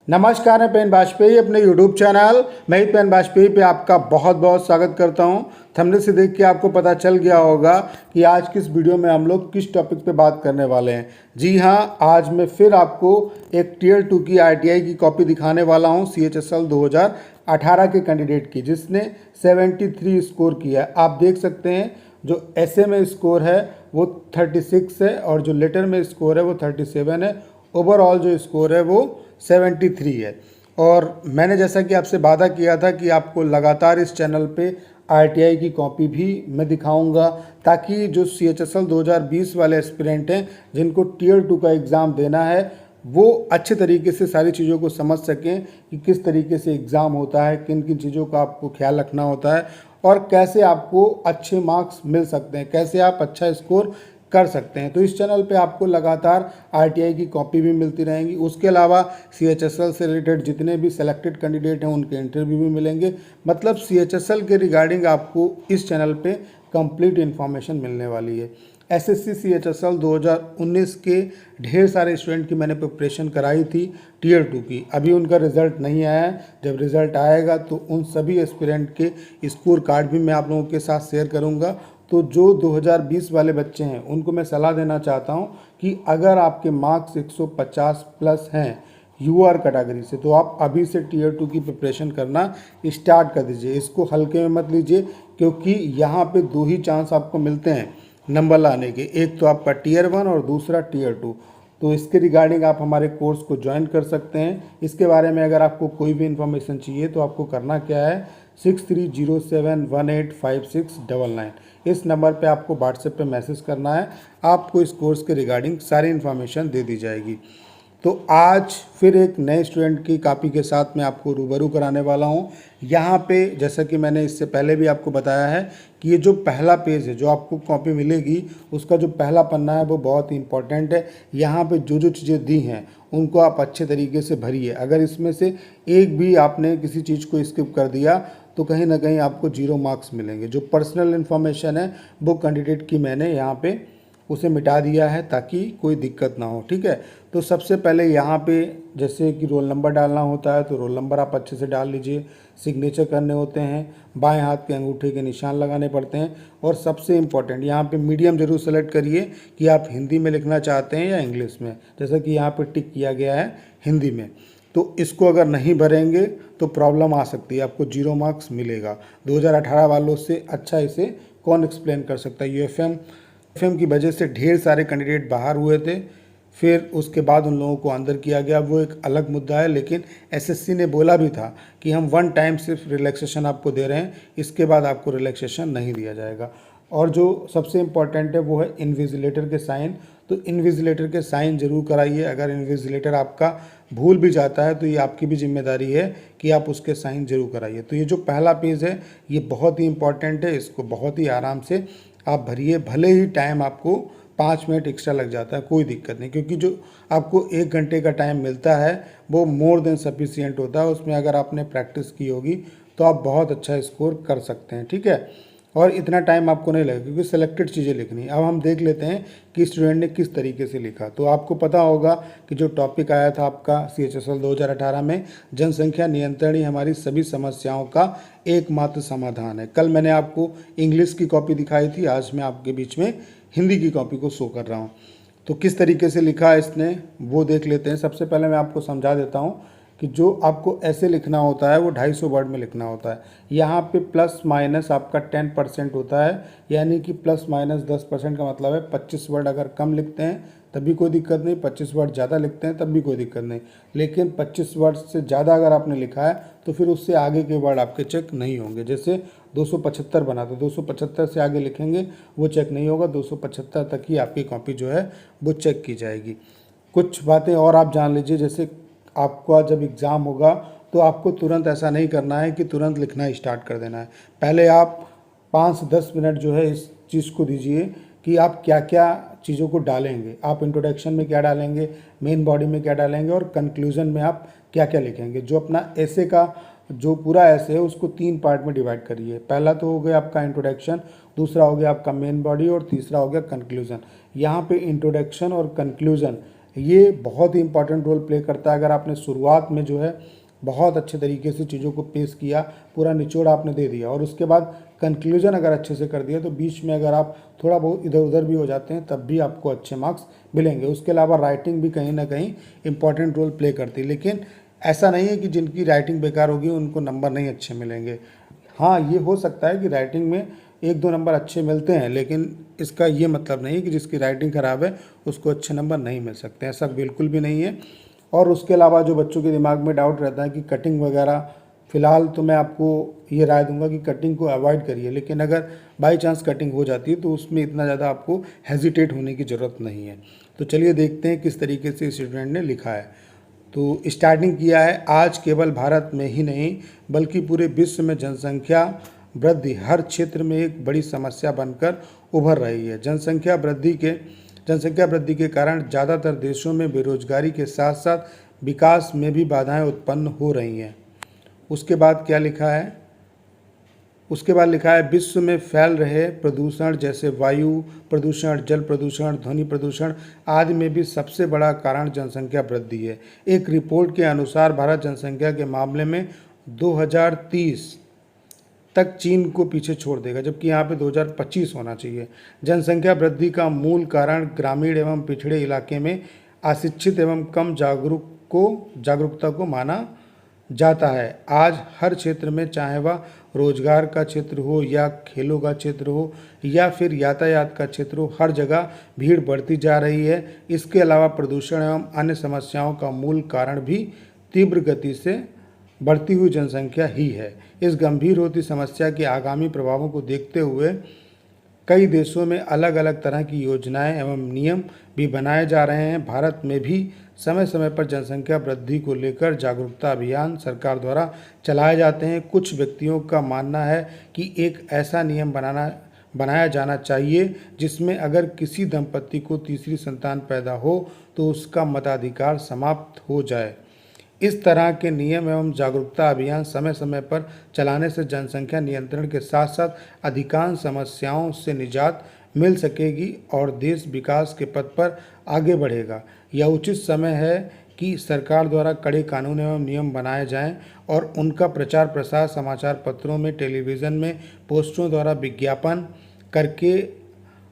नमस्कार, मैं पेन वाजपेयी अपने YouTube चैनल मैं ही पेन वाजपेयी पे आपका बहुत बहुत स्वागत करता हूं। थंबनेल से देख के आपको पता चल गया होगा कि आज किस वीडियो में हम लोग किस टॉपिक पे बात करने वाले हैं। जी हां, आज मैं फिर आपको एक टियर 2 की ITI की कॉपी दिखाने वाला हूं CHSL 2018 के कैंडिडेट की, जिसने 73 स्कोर किया है। आप देख सकते हैं जो ऐसे में स्कोर है वो 36 है और जो लेटर में स्कोर है वो 37 है। ओवरऑल जो स्कोर है वो 73 है। और मैंने जैसा कि आपसे वादा किया था कि आपको लगातार इस चैनल पे ITI की कॉपी भी मैं दिखाऊंगा, ताकि जो CHSL 2020 वाले एस्पिरेंट हैं जिनको टियर 2 का एग्ज़ाम देना है वो अच्छे तरीके से सारी चीज़ों को समझ सकें कि किस तरीके से एग्ज़ाम होता है, किन किन चीज़ों का आपको ख्याल रखना होता है और कैसे आपको अच्छे मार्क्स मिल सकते हैं, कैसे आप अच्छा स्कोर कर सकते हैं। तो इस चैनल पे आपको लगातार ITI की कॉपी भी मिलती रहेंगी। उसके अलावा CHSL से रिलेटेड जितने भी सेलेक्टेड कैंडिडेट हैं उनके इंटरव्यू भी मिलेंगे। मतलब CHSL के रिगार्डिंग आपको इस चैनल पे कंप्लीट इन्फॉर्मेशन मिलने वाली है। SSC CHSL 2019 के ढेर सारे स्टूडेंट की मैंने प्रिपरेशन कराई थी टियर 2 की। अभी उनका रिज़ल्ट नहीं आया है। जब रिज़ल्ट आएगा तो उन सभी एस्पिरेंट के स्कोर कार्ड भी मैं आप लोगों के साथ शेयर करूंगा। तो जो 2020 वाले बच्चे हैं उनको मैं सलाह देना चाहता हूं कि अगर आपके मार्क्स 150 प्लस हैं UR कैटेगरी से, तो आप अभी से टियर 2 की प्रिपरेशन करना स्टार्ट कर दीजिए। इसको हल्के में मत लीजिए, क्योंकि यहाँ पे दो ही चांस आपको मिलते हैं नंबर लाने के। एक तो आपका टियर 1 और दूसरा टियर 2। तो इसके रिगार्डिंग आप हमारे कोर्स को ज्वाइन कर सकते हैं। इसके बारे में अगर आपको कोई भी इन्फॉर्मेशन चाहिए तो आपको करना क्या है, 6307185699 इस नंबर पे आपको व्हाट्सएप पे मैसेज करना है। आपको इस कोर्स के रिगार्डिंग सारी इन्फॉर्मेशन दे दी जाएगी। तो आज फिर एक नए स्टूडेंट की कॉपी के साथ मैं आपको रूबरू कराने वाला हूँ। यहाँ पे जैसा कि मैंने इससे पहले भी आपको बताया है कि ये जो पहला पेज है जो आपको कॉपी मिलेगी, उसका जो पहला पन्ना है वो बहुत ही इंपॉर्टेंट है। यहाँ पे जो जो चीज़ें दी हैं उनको आप अच्छे तरीके से भरिए। अगर इसमें से एक भी आपने किसी चीज़ को स्किप कर दिया तो कहीं ना कहीं आपको 0 मार्क्स मिलेंगे। जो पर्सनल इन्फॉर्मेशन है वो कैंडिडेट की मैंने यहाँ पे उसे मिटा दिया है ताकि कोई दिक्कत ना हो, ठीक है। तो सबसे पहले यहाँ पे जैसे कि रोल नंबर डालना होता है तो रोल नंबर आप अच्छे से डाल लीजिए। सिग्नेचर करने होते हैं, बाएं हाथ के अंगूठे के निशान लगाने पड़ते हैं। और सबसे इम्पॉर्टेंट यहाँ पे मीडियम जरूर सेलेक्ट करिए कि आप हिंदी में लिखना चाहते हैं या इंग्लिश में। जैसा कि यहाँ पर टिक किया गया है हिंदी में, तो इसको अगर नहीं भरेंगे तो प्रॉब्लम आ सकती है, आपको 0 मार्क्स मिलेगा। 2018 वालों से अच्छा इसे कौन एक्सप्लेन कर सकता है। UFM की वजह से ढेर सारे कैंडिडेट बाहर हुए थे, फिर उसके बाद उन लोगों को अंदर किया गया, वो एक अलग मुद्दा है। लेकिन SSC ने बोला भी था कि हम 1 टाइम सिर्फ रिलैक्सेशन आपको दे रहे हैं, इसके बाद आपको रिलैक्सेशन नहीं दिया जाएगा। और जो सबसे इम्पॉर्टेंट है वो है इन्विजिलेटर के साइन। तो इन्विजिलेटर के साइन जरूर कराइए। अगर इन्विजिलेटर आपका भूल भी जाता है तो ये आपकी भी जिम्मेदारी है कि आप उसके साइन जरूर कराइए। तो ये जो पहला पेज है ये बहुत ही इंपॉर्टेंट है, इसको बहुत ही आराम से आप भरिए। भले ही टाइम आपको 5 मिनट एक्स्ट्रा लग जाता है, कोई दिक्कत नहीं, क्योंकि जो आपको 1 घंटे का टाइम मिलता है वो मोर देन सफिशिएंट होता है। उसमें अगर आपने प्रैक्टिस की होगी तो आप बहुत अच्छा स्कोर कर सकते हैं, ठीक है। और इतना टाइम आपको नहीं लगेगा क्योंकि सेलेक्टेड चीज़ें लिखनी है। अब हम देख लेते हैं कि स्टूडेंट ने किस तरीके से लिखा। तो आपको पता होगा कि जो टॉपिक आया था आपका CHSL 2018 में, जनसंख्या नियंत्रण ही हमारी सभी समस्याओं का एकमात्र समाधान है। कल मैंने आपको इंग्लिश की कॉपी दिखाई थी, आज मैं आपके बीच में हिंदी की कॉपी को शो कर रहा हूँ। तो किस तरीके से लिखा है इसने वो देख लेते हैं। सबसे पहले मैं आपको समझा देता हूँ कि जो आपको ऐसे लिखना होता है वो 250 वर्ड में लिखना होता है। यहाँ पे प्लस माइनस आपका 10% होता है, यानी कि प्लस माइनस 10% का मतलब है 25 वर्ड अगर कम लिखते हैं तब भी कोई दिक्कत नहीं, 25 वर्ड ज़्यादा लिखते हैं तब भी कोई दिक्कत नहीं। लेकिन 25 वर्ड से ज़्यादा अगर आपने लिखा है तो फिर उससे आगे के वर्ड आपके चेक नहीं होंगे। जैसे 275 बना तो 275 से आगे लिखेंगे वो चेक नहीं होगा, 275 तक ही आपकी कॉपी जो है वो चेक की जाएगी। कुछ बातें और आप जान लीजिए, जैसे आपका जब एग्ज़ाम होगा तो आपको तुरंत ऐसा नहीं करना है कि तुरंत लिखना स्टार्ट कर देना है। पहले आप 5 से 10 मिनट जो है इस चीज़ को दीजिए कि आप क्या क्या चीज़ों को डालेंगे। आप इंट्रोडक्शन में क्या डालेंगे, मेन बॉडी में क्या डालेंगे और कंक्लूजन में आप क्या क्या लिखेंगे। जो अपना ऐसे का जो पूरा ऐसे है उसको 3 पार्ट में डिवाइड करिए। पहला तो हो गया आपका इंट्रोडक्शन, दूसरा हो गया आपका मेन बॉडी और तीसरा हो गया कंक्लूजन। यहाँ पे इंट्रोडक्शन और कंक्लूजन ये बहुत ही इंपॉर्टेंट रोल प्ले करता है। अगर आपने शुरुआत में जो है बहुत अच्छे तरीके से चीज़ों को पेश किया, पूरा निचोड़ आपने दे दिया और उसके बाद कंक्लूजन अगर अच्छे से कर दिया, तो बीच में अगर आप थोड़ा बहुत इधर उधर भी हो जाते हैं तब भी आपको अच्छे मार्क्स मिलेंगे। उसके अलावा राइटिंग भी कहीं ना कहीं इंपॉर्टेंट रोल प्ले करती है, लेकिन ऐसा नहीं है कि जिनकी राइटिंग बेकार होगी उनको नंबर नहीं अच्छे मिलेंगे। हाँ, ये हो सकता है कि राइटिंग में 1-2 नंबर अच्छे मिलते हैं, लेकिन इसका ये मतलब नहीं कि जिसकी राइटिंग ख़राब है उसको अच्छे नंबर नहीं मिल सकते, ऐसा बिल्कुल भी नहीं है। और उसके अलावा जो बच्चों के दिमाग में डाउट रहता है कि कटिंग वगैरह, फ़िलहाल तो मैं आपको ये राय दूंगा कि कटिंग को अवॉइड करिए, लेकिन अगर बाई चांस कटिंग हो जाती है तो उसमें इतना ज़्यादा आपको हेजिटेट होने की ज़रूरत नहीं है। तो चलिए देखते हैं किस तरीके से स्टूडेंट ने लिखा है। तो स्टार्टिंग किया है, आज केवल भारत में ही नहीं बल्कि पूरे विश्व में जनसंख्या वृद्धि हर क्षेत्र में एक बड़ी समस्या बनकर उभर रही है। जनसंख्या वृद्धि के कारण ज़्यादातर देशों में बेरोजगारी के साथ साथ विकास में भी बाधाएं उत्पन्न हो रही हैं। उसके बाद क्या लिखा है? उसके बाद लिखा है, विश्व में फैल रहे प्रदूषण जैसे वायु प्रदूषण, जल प्रदूषण, ध्वनि प्रदूषण आदि में भी सबसे बड़ा कारण जनसंख्या वृद्धि है। एक रिपोर्ट के अनुसार भारत जनसंख्या के मामले में 2030 तक चीन को पीछे छोड़ देगा, जबकि यहाँ पे 2025 होना चाहिए। जनसंख्या वृद्धि का मूल कारण ग्रामीण एवं पिछड़े इलाके में अशिक्षित एवं कम जागरूकता को माना जाता है। आज हर क्षेत्र में, चाहे वह रोजगार का क्षेत्र हो या खेलों का क्षेत्र हो या फिर यातायात का क्षेत्र हो, हर जगह भीड़ बढ़ती जा रही है। इसके अलावा प्रदूषण एवं अन्य समस्याओं का मूल कारण भी तीव्र गति से बढ़ती हुई जनसंख्या ही है। इस गंभीर होती समस्या के आगामी प्रभावों को देखते हुए कई देशों में अलग अलग तरह की योजनाएं एवं नियम भी बनाए जा रहे हैं। भारत में भी समय समय पर जनसंख्या वृद्धि को लेकर जागरूकता अभियान सरकार द्वारा चलाए जाते हैं। कुछ व्यक्तियों का मानना है कि एक ऐसा नियम बनाया जाना चाहिए जिसमें अगर किसी दंपति को तीसरी संतान पैदा हो तो उसका मताधिकार समाप्त हो जाए। इस तरह के नियम एवं जागरूकता अभियान समय समय पर चलाने से जनसंख्या नियंत्रण के साथ साथ अधिकांश समस्याओं से निजात मिल सकेगी और देश विकास के पथ पर आगे बढ़ेगा। यह उचित समय है कि सरकार द्वारा कड़े कानून एवं नियम बनाए जाएं और उनका प्रचार प्रसार समाचार पत्रों में, टेलीविज़न में, पोस्टरों द्वारा विज्ञापन करके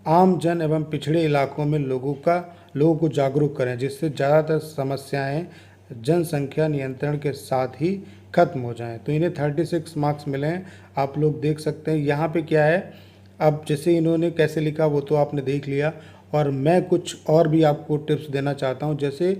आम जन एवं पिछड़े इलाकों में लोगों को जागरूक करें, जिससे ज़्यादातर समस्याएं जनसंख्या नियंत्रण के साथ ही खत्म हो जाएं। तो इन्हें 36 मार्क्स मिले हैं, आप लोग देख सकते हैं। यहाँ पे क्या है, अब जैसे इन्होंने कैसे लिखा वो तो आपने देख लिया, और मैं कुछ और भी आपको टिप्स देना चाहता हूँ। जैसे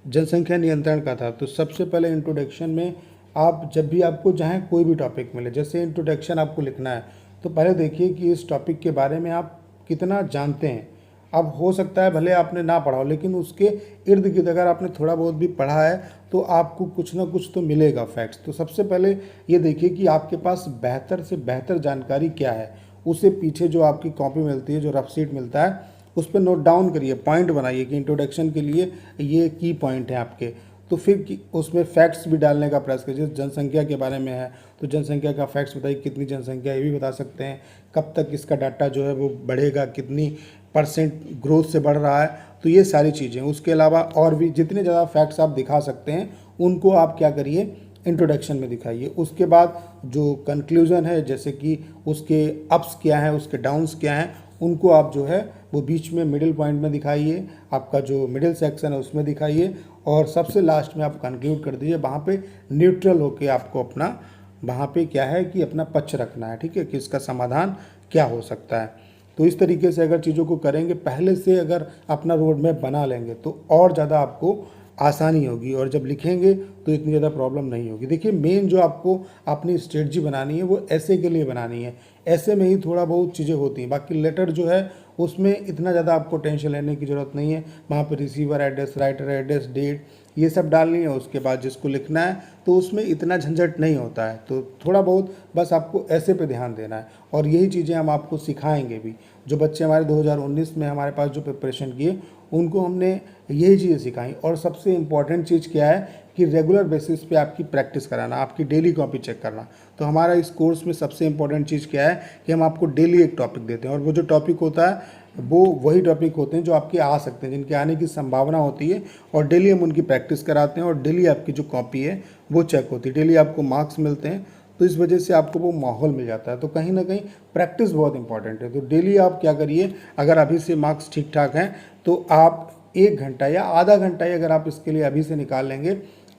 जनसंख्या नियंत्रण का था, तो सबसे पहले इंट्रोडक्शन में आप जब भी आपको चाहे कोई भी टॉपिक मिले, जैसे इंट्रोडक्शन आपको लिखना है, तो पहले देखिए कि इस टॉपिक के बारे में आप कितना जानते हैं। अब हो सकता है भले आपने ना पढ़ा हो, लेकिन उसके इर्द गिर्द अगर आपने थोड़ा बहुत भी पढ़ा है तो आपको कुछ ना कुछ तो मिलेगा फैक्ट्स। तो सबसे पहले ये देखिए कि आपके पास बेहतर से बेहतर जानकारी क्या है। उसे पीछे जो आपकी कॉपी मिलती है, जो रफ शीट मिलता है, उस पर नोट डाउन करिए, पॉइंट बनाइए कि इंट्रोडक्शन के लिए ये की पॉइंट है आपके। तो फिर उसमें फैक्ट्स भी डालने का प्रयास कीजिए। जनसंख्या के बारे में है तो जनसंख्या का फैक्ट्स बताइए, कितनी जनसंख्या ये भी बता सकते हैं, कब तक इसका डाटा जो है वो बढ़ेगा, कितनी परसेंट ग्रोथ से बढ़ रहा है, तो ये सारी चीज़ें। उसके अलावा और भी जितने ज़्यादा फैक्ट्स आप दिखा सकते हैं उनको आप क्या करिए, इंट्रोडक्शन में दिखाइए। उसके बाद जो कंक्लूज़न है, जैसे कि उसके अप्स क्या हैं, उसके डाउन्स क्या हैं, उनको आप जो है वो बीच में मिडिल पॉइंट में दिखाइए, आपका जो मिडिल सेक्शन है उसमें दिखाइए, और सबसे लास्ट में आप कंक्लूड कर दीजिए। वहाँ पे न्यूट्रल होके आपको अपना वहाँ पे क्या है कि अपना पक्ष रखना है, ठीक है, कि इसका समाधान क्या हो सकता है। तो इस तरीके से अगर चीज़ों को करेंगे, पहले से अगर अपना रोड मैप बना लेंगे तो और ज़्यादा आपको आसानी होगी, और जब लिखेंगे तो इतनी ज़्यादा प्रॉब्लम नहीं होगी। देखिए, मेन जो आपको अपनी स्ट्रेटजी बनानी है वो ऐसे के लिए बनानी है। ऐसे में ही थोड़ा बहुत चीज़ें होती हैं, बाकी लेटर जो है उसमें इतना ज़्यादा आपको टेंशन लेने की ज़रूरत नहीं है। वहाँ पर receiver address, writer address, date, ये सब डालनी है। उसके बाद जिसको लिखना है तो उसमें इतना झंझट नहीं होता है। तो थोड़ा बहुत बस आपको ऐसे पे ध्यान देना है, और यही चीज़ें हम आपको सिखाएंगे भी। जो बच्चे हमारे 2019 में हमारे पास जो प्रिपरेशन किए, उनको हमने यही चीज़ें सिखाई। और सबसे इम्पॉर्टेंट चीज़ क्या है कि रेगुलर बेसिस पे आपकी प्रैक्टिस कराना, आपकी डेली कॉपी चेक करना। तो हमारा इस कोर्स में सबसे इम्पोर्टेंट चीज़ क्या है कि हम आपको डेली एक टॉपिक देते हैं, और वो जो टॉपिक होता है वो वही टॉपिक होते हैं जो आपके आ सकते हैं, जिनके आने की संभावना होती है, और डेली हम उनकी प्रैक्टिस कराते हैं, और डेली आपकी जो कॉपी है वो चेक होती है, डेली आपको मार्क्स मिलते हैं। तो इस वजह से आपको वो माहौल मिल जाता है। तो कहीं ना कहीं प्रैक्टिस बहुत इंपॉर्टेंट है। तो डेली आप क्या करिए, अगर अभी से मार्क्स ठीक ठाक हैं तो आप 1 घंटा या आधा घंटा ही अगर आप इसके लिए अभी से निकाल लेंगे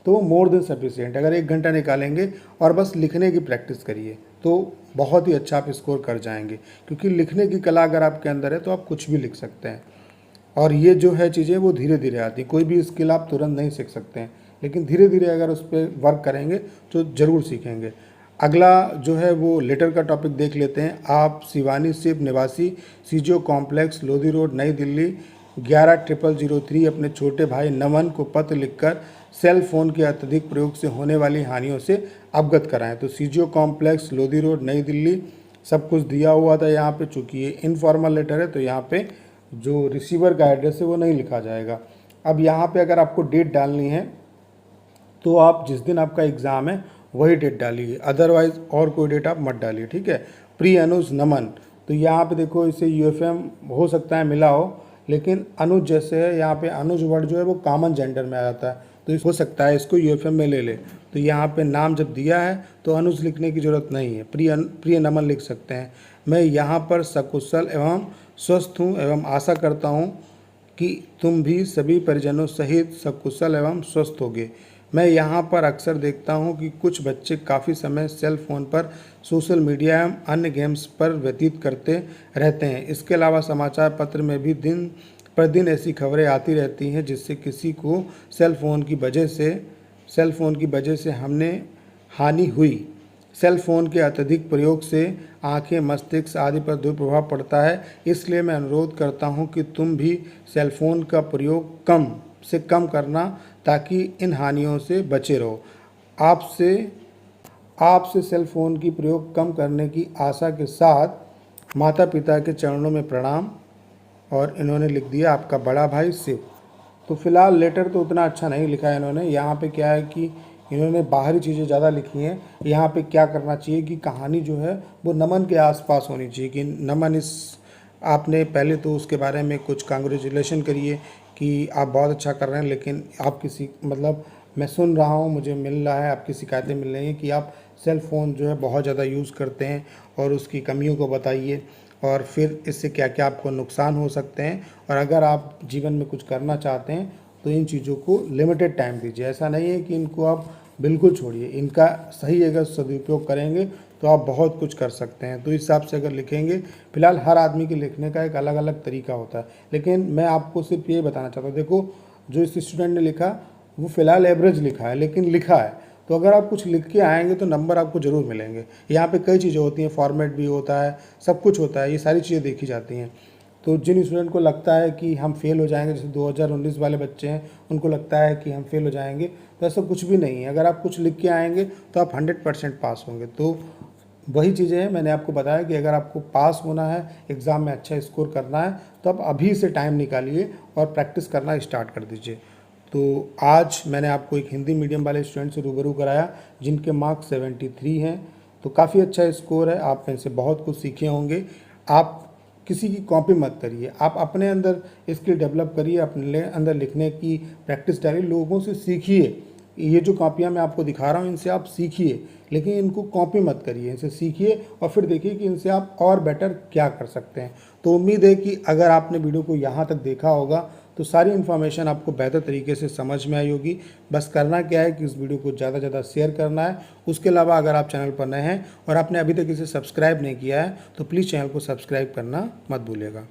तो मोर देन सफिशिएंट। अगर 1 घंटा निकालेंगे और बस लिखने की प्रैक्टिस करिए तो बहुत ही अच्छा आप स्कोर कर जाएंगे, क्योंकि लिखने की कला अगर आपके अंदर है तो आप कुछ भी लिख सकते हैं। और ये जो है चीज़ें वो धीरे धीरे आती हैं, कोई भी स्किल आप तुरंत नहीं सीख सकते हैं, लेकिन धीरे धीरे अगर उस पर वर्क करेंगे तो ज़रूर सीखेंगे। अगला जो है वो लेटर का टॉपिक देख लेते हैं। आप शिवानी शिव निवासी, सीजीओ कॉम्प्लेक्स, लोधी रोड, नई दिल्ली 110003 अपने छोटे भाई नमन को पत्र लिखकर सेल फोन के अत्यधिक प्रयोग से होने वाली हानियों से अवगत कराएं। तो सीजीओ कॉम्प्लेक्स, लोधी रोड, नई दिल्ली, सब कुछ दिया हुआ था यहाँ पे। चूँकि ये इनफॉर्मल लेटर है तो यहाँ पे जो रिसीवर का एड्रेस है वो नहीं लिखा जाएगा। अब यहाँ पे अगर आपको डेट डालनी है तो आप जिस दिन आपका एग्ज़ाम है वही डेट डालिए, अदरवाइज़ और कोई डेट आप मत डालिए, ठीक है। प्री अनुज नमन, तो यहाँ पे देखो इसे यूएफएम हो सकता है मिला हो, लेकिन अनुज जैसे है, यहाँ पे अनुज वर्ड जो है वो कॉमन जेंडर में आ जाता है, तो हो सकता है इसको यूएफएम में ले ले। तो यहाँ पे नाम जब दिया है तो अनुज लिखने की ज़रूरत नहीं है, प्रिय नमन लिख सकते हैं। मैं यहाँ पर सकुशल एवं स्वस्थ हूँ एवं आशा करता हूँ कि तुम भी सभी परिजनों सहित सकुशल एवं स्वस्थ होगे। मैं यहाँ पर अक्सर देखता हूँ कि कुछ बच्चे काफ़ी समय सेल फ़ोन पर सोशल मीडिया एवं अन्य गेम्स पर व्यतीत करते रहते हैं। इसके अलावा समाचार पत्र में भी दिन पर दिन ऐसी खबरें आती रहती हैं जिससे किसी को सेल फ़ोन की वजह से हमने हानि हुई। सेल फोन के अत्यधिक प्रयोग से आंखें, मस्तिष्क आदि पर दुष्प्रभाव पड़ता है। इसलिए मैं अनुरोध करता हूं कि तुम भी सेल फोन का प्रयोग कम से कम करना, ताकि इन हानियों से बचे रहो। आपसे सेल फोन की प्रयोग कम करने की आशा के साथ माता पिता के चरणों में प्रणाम। और इन्होंने लिख दिया आपका बड़ा भाई शिव। तो फिलहाल लेटर तो उतना अच्छा नहीं लिखा है इन्होंने। यहाँ पे क्या है कि इन्होंने बाहरी चीज़ें ज़्यादा लिखी हैं। यहाँ पे क्या करना चाहिए कि कहानी जो है वो नमन के आसपास होनी चाहिए कि नमन आपने पहले तो उसके बारे में कुछ कांग्रेचुलेशन करिए कि आप बहुत अच्छा कर रहे हैं, लेकिन आप मैं सुन रहा हूँ, मुझे मिल रहा है, आपकी शिकायतें मिल रही हैं कि आप सेल फ़ोन जो है बहुत ज़्यादा यूज़ करते हैं, और उसकी कमियों को बताइए, और फिर इससे क्या क्या आपको नुकसान हो सकते हैं, और अगर आप जीवन में कुछ करना चाहते हैं तो इन चीज़ों को लिमिटेड टाइम दीजिए। ऐसा नहीं है कि इनको आप बिल्कुल छोड़िए, इनका सही अगर सदुपयोग करेंगे तो आप बहुत कुछ कर सकते हैं। तो इस हिसाब से अगर लिखेंगे, फिलहाल हर आदमी के लिखने का एक अलग अलग तरीका होता है, लेकिन मैं आपको सिर्फ ये बताना चाहता हूँ। देखो जो इस स्टूडेंट ने लिखा वो फ़िलहाल एवरेज लिखा है, लेकिन लिखा है। तो अगर आप कुछ लिख के आएंगे तो नंबर आपको ज़रूर मिलेंगे। यहाँ पे कई चीज़ें होती हैं, फॉर्मेट भी होता है, सब कुछ होता है, ये सारी चीज़ें देखी जाती हैं। तो जिन स्टूडेंट को लगता है कि हम फेल हो जाएंगे, जैसे 2019 वाले बच्चे हैं, उनको लगता है कि हम फेल हो जाएंगे, तो ऐसा कुछ भी नहीं है। अगर आप कुछ लिख के आएंगे तो आप 100% पास होंगे। तो वही चीज़ें हैं, मैंने आपको बताया कि अगर आपको पास होना है, एग्ज़ाम में अच्छा स्कोर करना है, तो आप अभी से टाइम निकालिए और प्रैक्टिस करना स्टार्ट कर दीजिए। तो आज मैंने आपको एक हिंदी मीडियम वाले स्टूडेंट से रूबरू कराया जिनके मार्क्स 73 हैं। तो काफ़ी अच्छा स्कोर है, आप इनसे बहुत कुछ सीखे होंगे। आप किसी की कॉपी मत करिए, आप अपने अंदर स्किल डेवलप करिए, अपने अंदर लिखने की प्रैक्टिस डालिए, लोगों से सीखिए। ये जो कॉपियाँ मैं आपको दिखा रहा हूँ इनसे आप सीखिए, लेकिन इनको कॉपी मत करिए, इनसे सीखिए और फिर देखिए कि इनसे आप और बेटर क्या कर सकते हैं। तो उम्मीद है कि अगर आपने वीडियो को यहाँ तक देखा होगा तो सारी इन्फॉर्मेशन आपको बेहतर तरीके से समझ में आई होगी। बस करना क्या है कि इस वीडियो को ज़्यादा से ज़्यादा शेयर करना है। उसके अलावा अगर आप चैनल पर नए हैं और आपने अभी तक इसे सब्सक्राइब नहीं किया है तो प्लीज़ चैनल को सब्सक्राइब करना मत भूलिएगा।